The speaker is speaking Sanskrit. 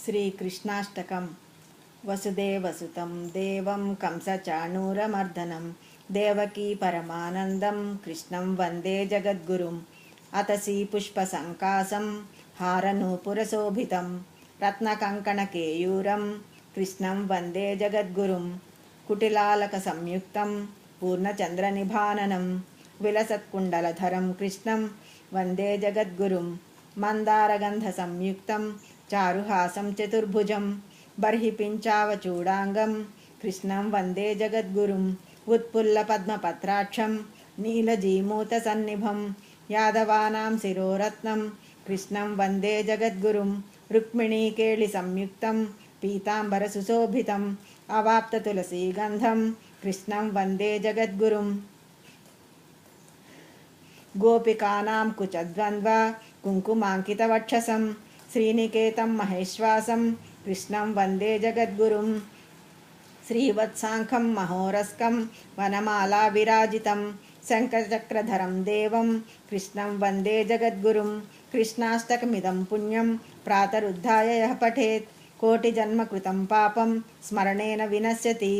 श्रीकृष्णाष्टकं वसुदेवसुतं देवं कंसचाणूरमर्दनं देवकी परमानन्दं कृष्णं वन्दे जगद्गुरुम्। अतसी पुष्पसङ्कासं हारनूपुरशोभितं रत्नकङ्कणकेयूरं कृष्णं वन्दे जगद्गुरुम्। कुटिलालकसंयुक्तं पूर्णचन्द्रनिभाननं विलसत्कुण्डलधरं कृष्णं वन्दे जगद्गुरुम्। मन्दारगन्धसंयुक्तं चारुहासं चतुर्भुजं बर्हिपिञ्चावचूडाङ्गं कृष्णं वन्दे जगद्गुरुम्। उत्पुल्लपद्मपत्राक्षं नीलजीमूतसन्निभं यादवानां शिरोरत्नं कृष्णं वन्दे जगद्गुरुम्। रुक्मिणीकेलिसंयुक्तं पीताम्बरसुशोभितम् अवाप्ततुलसीगन्धं कृष्णं वन्दे जगद्गुरुम्। गोपिकानां कुचद्वन्द्व कुङ्कुमाङ्कितवक्षसं श्रीनिकेतं महेश्वासं कृष्णं वन्दे जगद्गुरुम्। श्रीवत्साङ्खं महोरस्कं वनमालाविराजितं शङ्खचक्रधरं देवं कृष्णं वन्दे जगद्गुरुम्। कृष्णाष्टकमिदं पुण्यं प्रातरुद्धाय यः पठेत् कोटिजन्मकृतं पापं स्मरणेन विनश्यति।